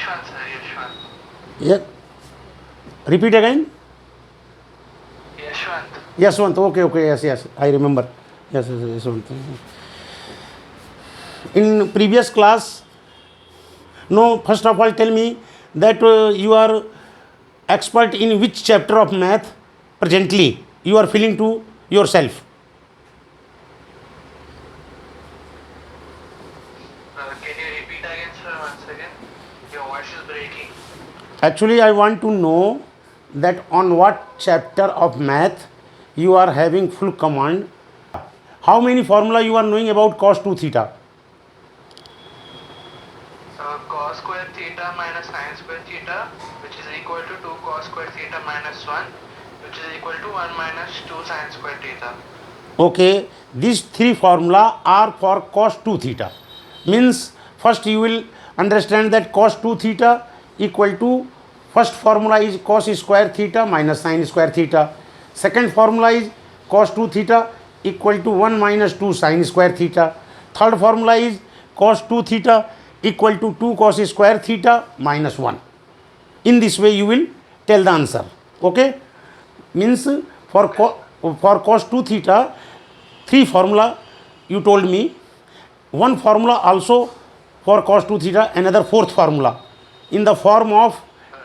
Yashwant, sir. Yashwant. Yeah. Repeat again. Yashwant. Yaswant. Okay. Yes. I remember. Yes. Yaswant. In previous class, no. First of all, tell me that you are expert in which chapter of math presently you are feeling to yourself. Can you repeat again, sir, once again? Your voice is breaking. Actually, I want to know that on what chapter of math you are having full command. How many formula you are knowing about cos 2 theta? So cos square theta minus sin square theta, which is equal to 2 cos square theta minus 1, which is equal to 1 minus 2 sin square theta. Okay, these three formula are for cos 2 theta. Means first you will understand that cos 2 theta equal to, first formula is cos square theta minus sin square theta. Second formula is cos 2 theta equal to 1 minus 2 sin square theta. Third formula is cos 2 theta equal to 2 cos square theta minus 1. In this way you will tell the answer. Okay, means for for cos 2 theta three formula you told me. One formula also for cos 2 theta, another fourth formula in the form of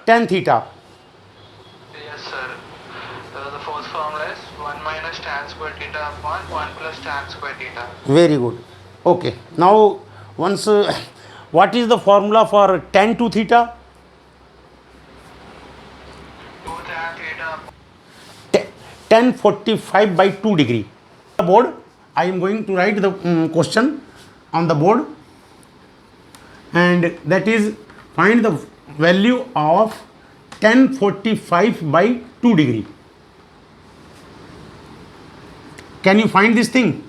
tan theta. Yes, sir. The fourth formula is 1 minus tan square theta upon 1 plus tan square theta. Very good. Okay, now once what is the formula for tan 2 theta? 2 tan theta. Tan 45 by 2 degree. The board, I am going to write the question on the board, and that is find the value of tan 45 by 2 degree. Can you find this thing?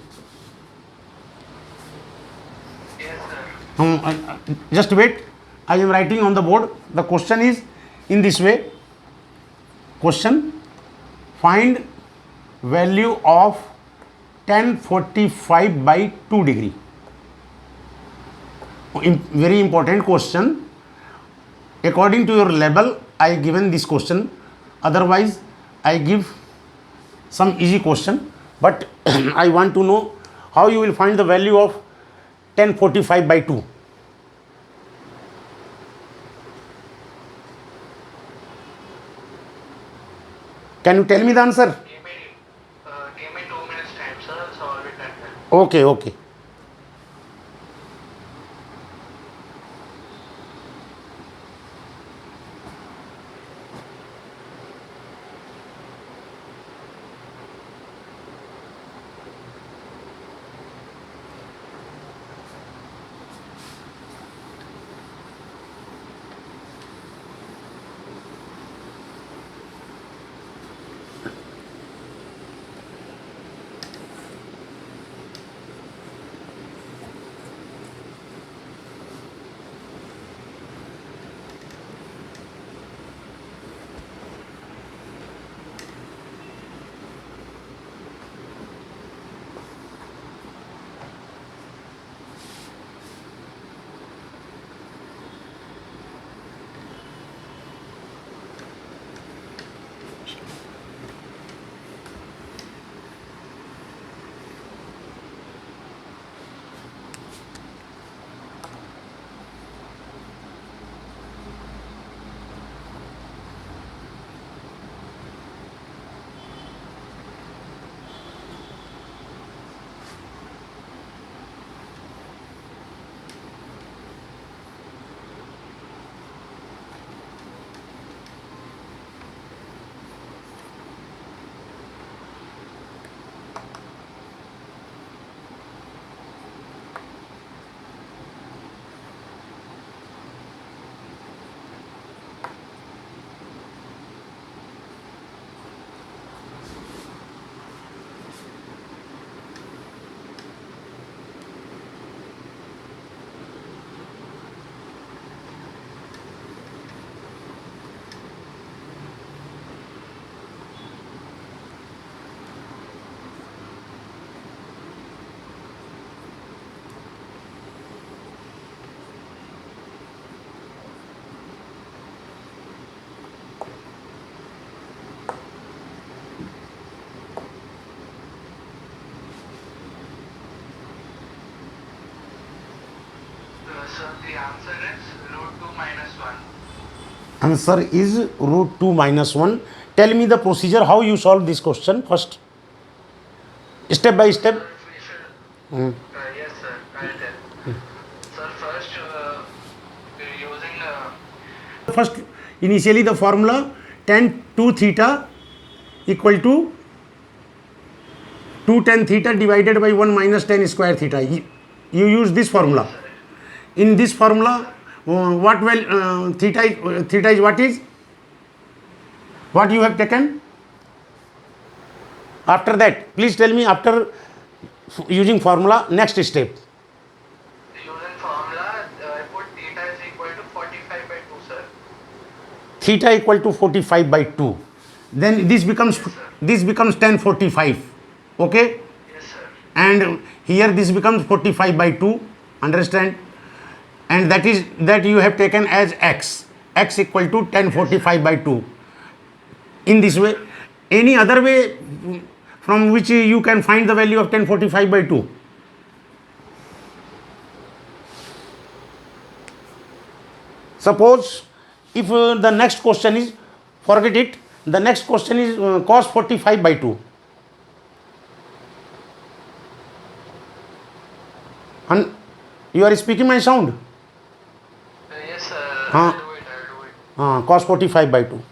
Yes, sir. Just wait. I am writing on the board. The question is in this way. Question: find value of tan 45 by 2 degree. Very important question. According to your level, I given this question. Otherwise, I give some easy question. But I want to know how you will find the value of tan 45 by 2. Can you tell me the answer? Give me 2 minutes time, sir. Solve it and then. Okay. is root 2 minus 1. Answer is root 2 minus 1. Tell me the procedure how you solve this question first. Step by step. If we should, yes sir, I'll tell. Sir, first we're using First, initially the formula tan 2 theta equal to 2 tan theta divided by 1 minus tan square theta. You use this formula. In this formula, what theta is what is? What you have taken? After that, please tell me after using formula, next step. using formula, I put theta is equal to 45 by 2, sir. Theta equal to 45 by 2. Then this becomes tan 45. Okay? Yes, sir. And here this becomes 45 by 2. Understand? And that you have taken as x equal to tan 45 by 2. In this way, any other way from which you can find the value of tan 45 by 2? Suppose if the next question is, forget it, the next question is cos 45 by 2. And you are speaking my sound? Yes, sir. Huh? I'll do it. Cos 45 by 2.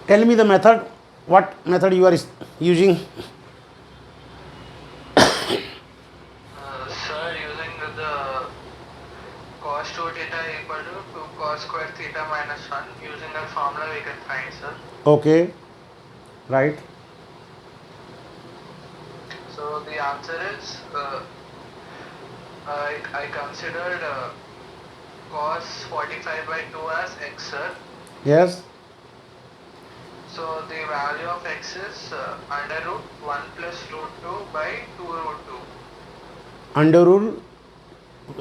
Tell me the method, what method you are using? Sir, using the cos 2 theta equal to 2 cos square theta minus 1, using that formula we can find, sir. Okay, right. So the answer is, I considered cos 45 by 2 as x, sir. Yes. So the value of x is under root 1 plus root 2 by 2 root 2. Under rule,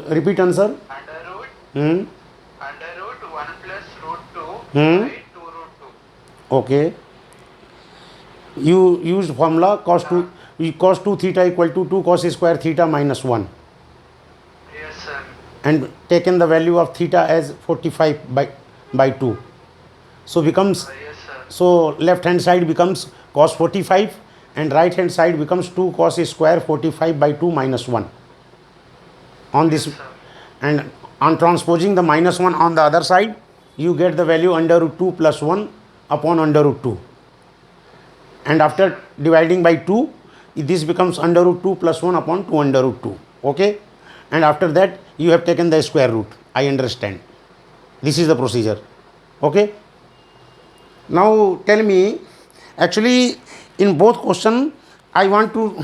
repeat answer. Under root Hmm. 1 plus root 2 Hmm. by 2 root 2. Okay. You used formula cos 2 theta equal to 2 cos square theta minus 1 Yes, sir. and taken the value of theta as 45 by 2. So becomes, Yes, sir. so left hand side becomes cos 45 and right hand side becomes 2 cos square 45 by 2 minus 1. On this, Yes, sir. and on transposing the minus 1 on the other side, you get the value under root 2 plus 1 upon under root 2. And after dividing by 2, this becomes under root 2 plus 1 upon 2 under root 2. Okay? And after that, you have taken the square root. I understand. This is the procedure. Okay? Now tell me, actually in both question, I want to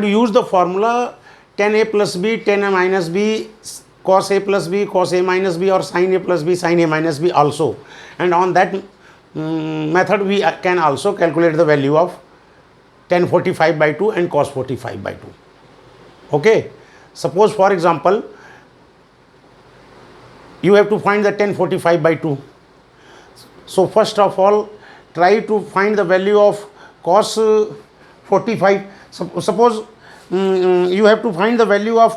use the formula tan a plus b, tan a minus b, cos a plus b, cos a minus b, or sin a plus b, sin a minus b also. And on that method we can also calculate the value of tan 45 by 2 and cos 45 by 2. Okay? Suppose for example, you have to find the tan 45 by 2. So first of all, try to find the value of cos 45. Suppose you have to find the value of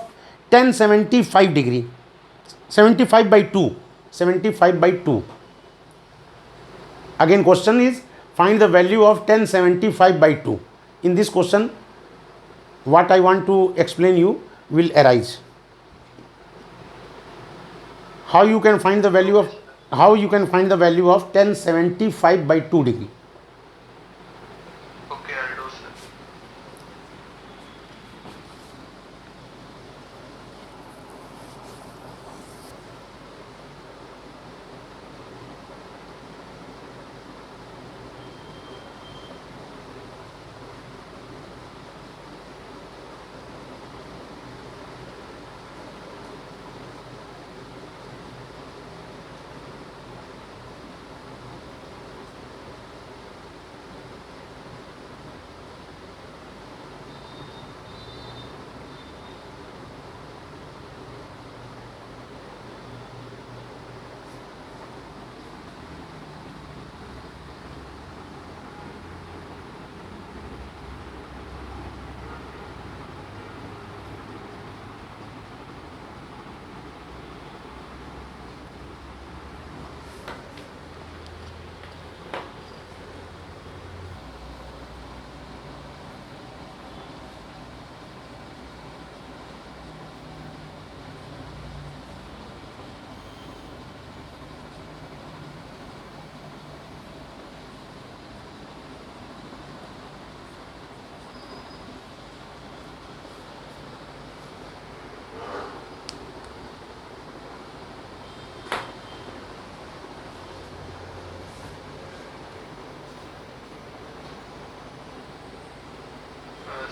tan 75 degree. 75 by 2. 75 by 2. Again question is, find the value of tan 75 by 2. In this question, what I want to explain you will arise. How you can find the value of tan 75 by 2 degree? Okay, I'll do, sir.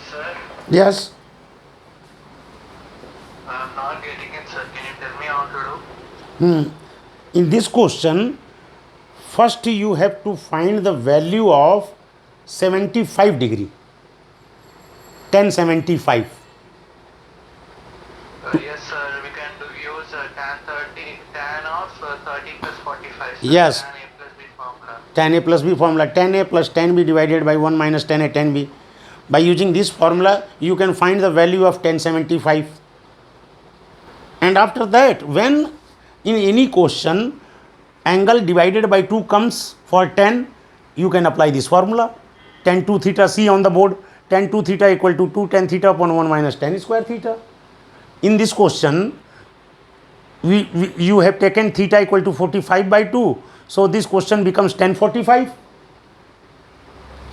Sir, Yes. I'm not getting it, sir. Can you tell me how to do? In this question, first you have to find the value of 75 degree. Tan 75. Yes, sir. We can use tan of 30 plus 45. Sir. Yes. Tan a plus b formula. Tan a plus b formula, tan a plus tan b divided by 1 minus tan a tan b. By using this formula, you can find the value of tan 75. And after that, when in any question angle divided by 2 comes for tan, you can apply this formula. Tan 2 theta, see on the board, tan 2 theta equal to 2 tan theta upon 1 minus tan square theta. In this question, you have taken theta equal to 45 by 2. So this question becomes tan 45.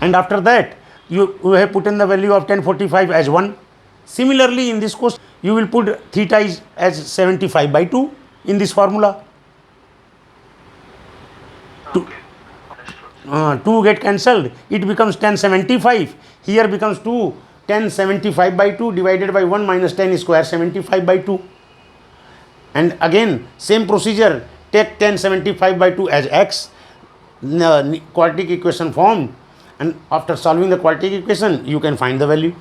And after that, you have put in the value of tan 45 as 1. Similarly, in this question, you will put theta is as 75 by 2 in this formula. Okay. Understood. 2 get cancelled, it becomes tan 75. Here becomes 2 tan 75 by 2 divided by 1 minus tan square 75 by 2. And again same procedure, take tan 75 by 2 as x, quadratic equation formed, and after solving the quadratic equation you can find the value.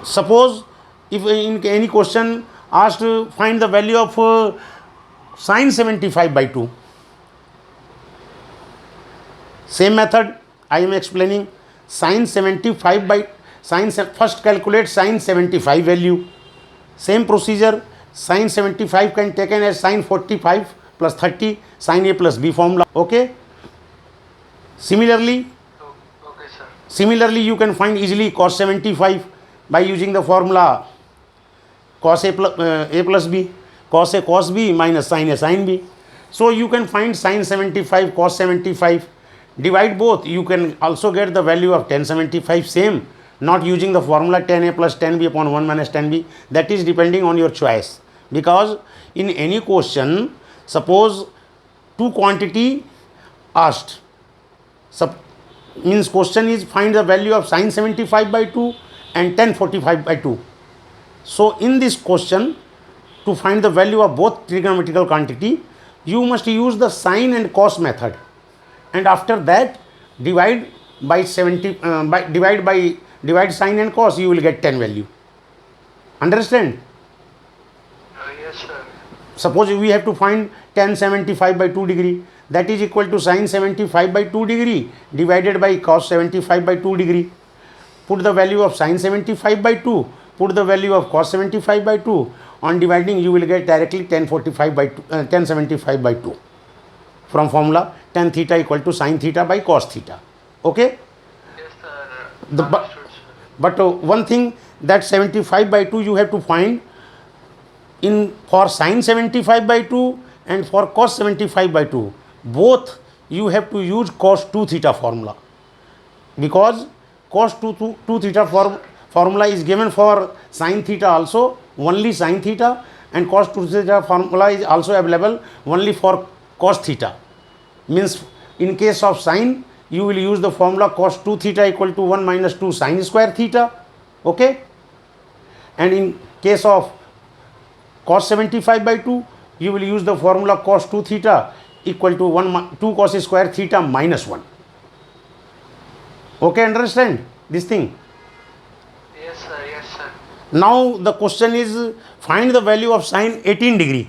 Suppose if in any question asked to find the value of sin 75 by 2, same method I am explaining. Sin 75 by first calculate sin 75 value. Same procedure, sin 75 can taken as sin 45 plus 30 sin a plus b formula. Okay. Similarly Okay, sir. you can find easily cos 75 by using the formula cos a plus b, cos a cos b minus sin a sin b. So you can find sin 75 cos 75. Divide both, you can also get the value of tan 75 same, not using the formula tan a plus tan b upon 1 minus tan b. That is depending on your choice, because in any question, suppose two quantity asked, means question is find the value of sin 75 by 2 and tan 45 by 2. So in this question, to find the value of both trigonometrical quantity, you must use the sin and cos method, and after that divide by 70 divide sin and cos, you will get tan value. Understand? Yes, sir. Suppose we have to find tan 75 by 2 degree, that is equal to sin 75 by 2 degree divided by cos 75 by 2 degree. Put the value of sin 75 by 2, put the value of cos 75 by 2. On dividing, you will get directly tan 45 by 2, tan 75 by 2 from formula tan theta equal to sin theta by cos theta. Okay. Yes, sir. But Understood, sir. one thing, that 75 by 2 you have to find in for sin 75 by 2 and for cos 75 by 2. Both you have to use cos 2 theta formula, because cos 2 theta formula is given for sin theta also, only sin theta, and cos 2 theta formula is also available only for cos theta. Means in case of sin, you will use the formula cos 2 theta equal to 1 minus 2 sin square theta. Okay. And in case of cos 75 by 2, you will use the formula cos 2 theta equal to 2 cos square theta minus 1. Okay, understand this thing? Yes, sir. Yes, sir. Now the question is find the value of sin 18 degree.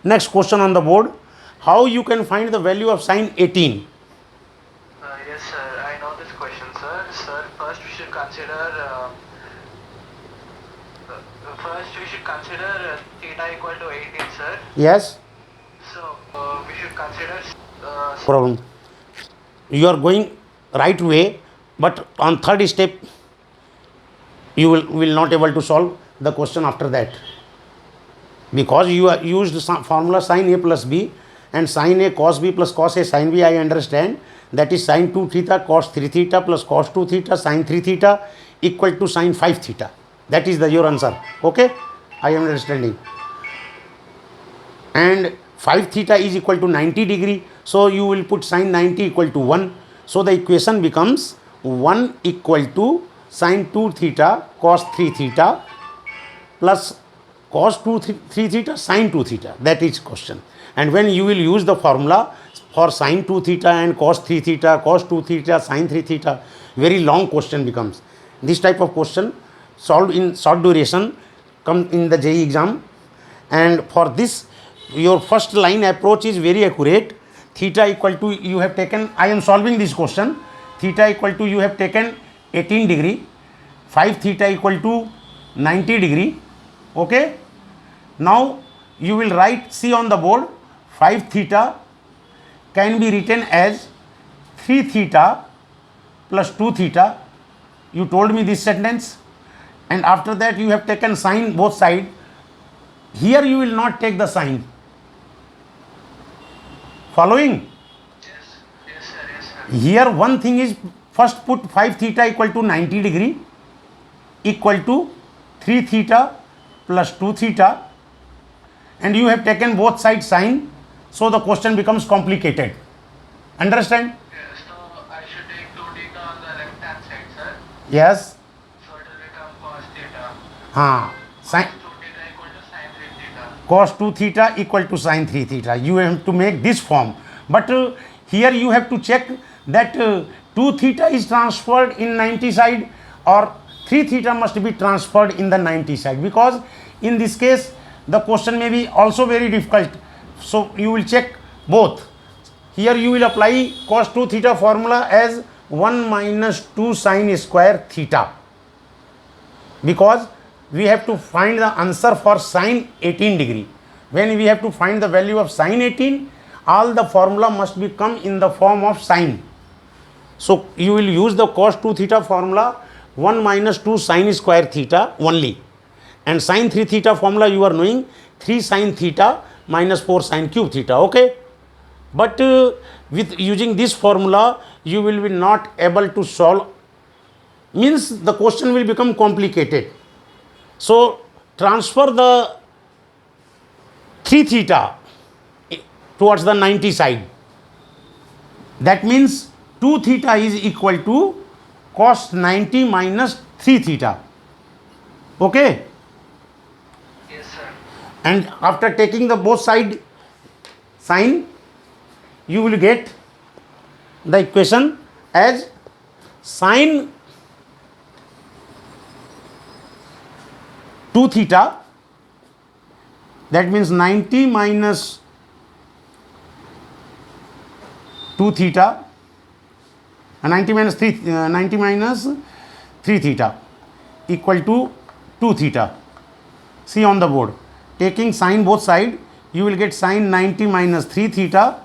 Next question on the board, how you can find the value of sin 18? Yes, sir. I know this question, sir. Sir, first we should consider theta equal to 18, sir. Yes. So we should consider. Problem. You are going right way, but on third step you will not able to solve the question after that, because you are used some formula sin a plus b and sin a cos b plus cos a sin b. I understand that is sin 2 theta cos 3 theta plus cos 2 theta sin 3 theta equal to sin 5 theta. That is your answer. Okay, I am understanding. And 5 theta is equal to 90 degree, so you will put sin 90 equal to 1. So the equation becomes 1 equal to sin 2 theta cos 3 theta plus cos 3 theta sin 2 theta. That is question. And when you will use the formula for sin 2 theta and cos 3 theta, cos 2 theta, sin 3 theta, very long question becomes. This type of question solved in short duration come in the JEE exam, and for this your first line approach is very accurate. Theta equal to, you have taken, I am solving this question, theta equal to you have taken 18 degree, 5 theta equal to 90 degree. Okay. Now you will write, see on the board, 5 theta can be written as 3 theta plus 2 theta. You told me this sentence, and after that you have taken sine both side, Here you will not take the sign. Following? Yes. Yes, sir. Yes, sir. Here one thing is, first put 5 theta equal to 90 degree equal to 3 theta plus 2 theta, and you have taken both sides sine, so the question becomes complicated. Understand? Yes. So I should take 2 theta on the left hand side, sir. Yes. So it will become cos theta. Sin Cos 2 theta equal to sin 3 theta. cos 2 theta equal to sin 3 theta. You have to make this form, but here you have to check that 2 theta is transferred in 90 side, or 3 theta must be transferred in the 90 side, because in this case the question may be also very difficult. So you will check both. Here you will apply cos 2 theta formula as 1 minus 2 sin square theta, because we have to find the answer for sin 18 degree. When we have to find the value of sin 18, all the formula must be come in the form of sin. So you will use the cos 2 theta formula, 1 minus 2 sin square theta only, and sin 3 theta formula you are knowing, 3 sin theta minus 4 sin cube theta. Okay, but with using this formula you will be not able to solve, means the question will become complicated. So transfer the 3 theta towards the 90 side. That means 2 theta is equal to cos 90 minus 3 theta. Okay, Yes, sir. and after taking the both side sine, you will get the equation as sine 2 theta, that means 90 minus 2 theta, 90 minus 3 theta equal to 2 theta. See on the board, taking sine both side, you will get sine 90 minus 3 theta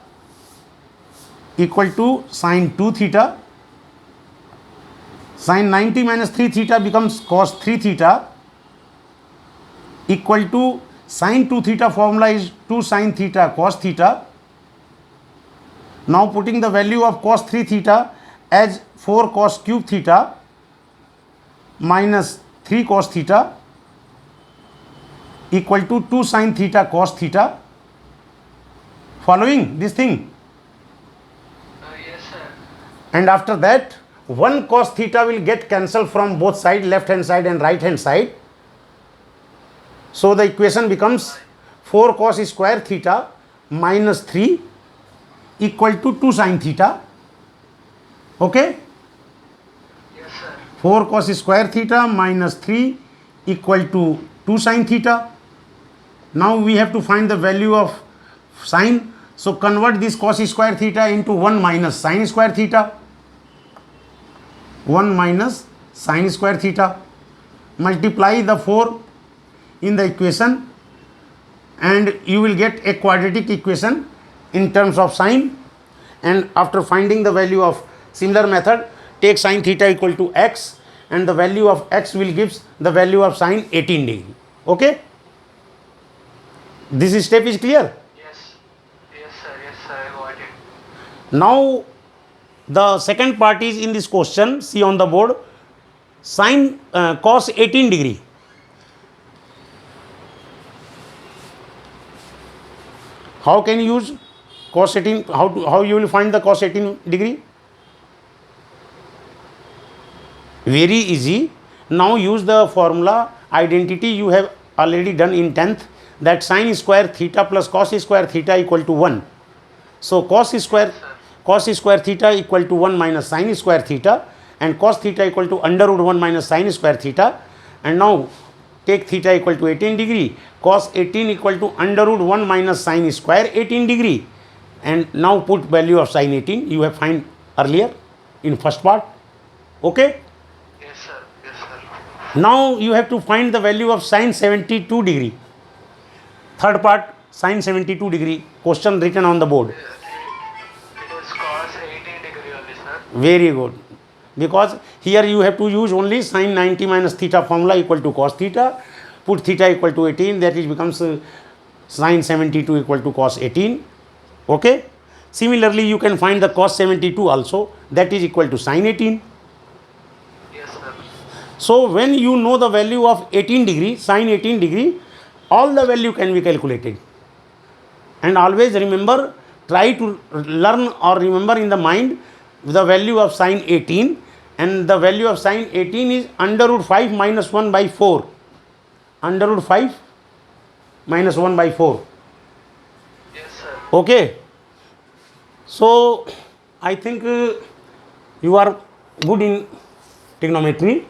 equal to sine 2 theta. Sine 90 minus 3 theta becomes cos 3 theta equal to sine 2 theta formula is 2 sine theta cos theta. Now putting the value of cos 3 theta as 4 cos cube theta minus 3 cos theta equal to 2 sine theta cos theta. Following this thing? Yes, sir. And after that 1 cos theta will get cancelled from both sides, left hand side and right hand side. So the equation becomes 4 cos square theta minus 3 equal to 2 sin theta. Okay, Yes, sir. 4 cos square theta minus 3 equal to 2 sin theta. Now we have to find the value of sine. So convert this cos square theta into 1 minus sin square theta. 1 minus sin square theta. Multiply the 4 in the equation and you will get a quadratic equation in terms of sine. And after finding the value of similar method, take sin theta equal to x, and the value of x will gives the value of sine 18 degree. Okay, this step is clear. Yes. Yes, sir. Yes, sir. I got it. Now the second part is in this question. See on the board, sine cos 18 degree. How can you use cos 18? How you will find the cos 18 degree? Very easy. Now use the formula identity you have already done in 10th, that sin square theta plus cos square theta equal to 1. So cos square theta equal to 1 minus sin square theta, and cos theta equal to under root 1 minus sin square theta. And now take theta equal to 18 degree, cos 18 equal to under root 1 minus sin square 18 degree. And now put value of sin 18 you have find earlier in first part. Okay, Yes, sir. Yes, sir. now you have to find the value of sin 72 degree. Third part, sin 72 degree, question written on the board. It is cos 18 degree only, sir. Very good, because here you have to use only sin 90 minus theta formula equal to cos theta. put theta equal to 18, that is becomes sin 72 equal to cos 18. Okay. Similarly, you can find the cos 72 also, that is equal to sin 18. Yes, sir. So when you know the value of 18 degree, sin 18 degree, all the value can be calculated. And always remember, try to learn or remember in the mind the value of sin 18, and the value of sin 18 is under root 5 minus 1 by 4. Under root 5 minus 1 by 4. Yes, sir. Okay. So I think you are good in trigonometry,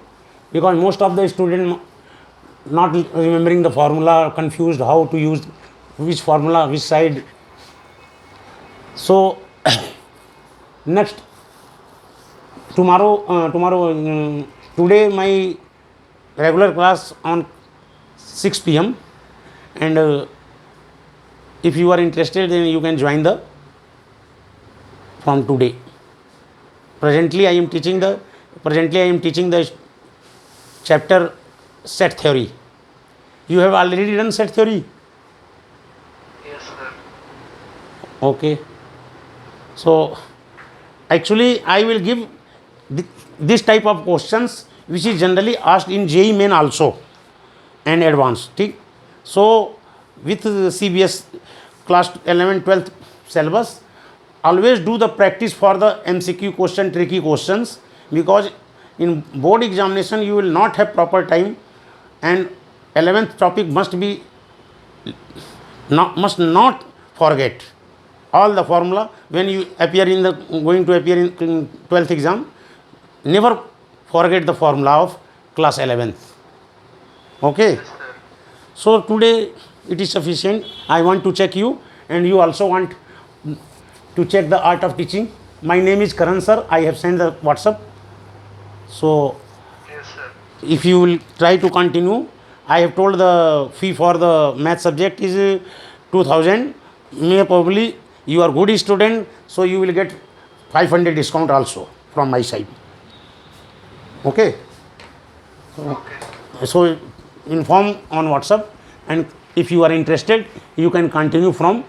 because most of the students not remembering the formula, confused how to use which formula, which side. So next today my regular class on 6 p.m. and if you are interested, then you can join the from today. Presently I am teaching the chapter set theory. You have already done set theory. Yes, sir. Okay. So actually I will give this type of questions which is generally asked in JEE main also and advanced. ठीक. So with CBS class 11 12th syllabus, always do the practice for the MCQ question, tricky questions, because in board examination you will not have proper time, and 11th topic must not forget all the formula when you appear in the going to appear in 12th exam. Never forget the formula of class 11th. Okay. Yes, sir. So today it is sufficient. I want to check you, and you also want to check the art of teaching. My name is Karan sir. I have sent the WhatsApp. So Yes, sir. if you will try to continue, I have told the fee for the math subject is 2000. May probably you are good student, so you will get 500 discount also from my side. Okay. Okay. So inform on WhatsApp, and if you are interested, you can continue from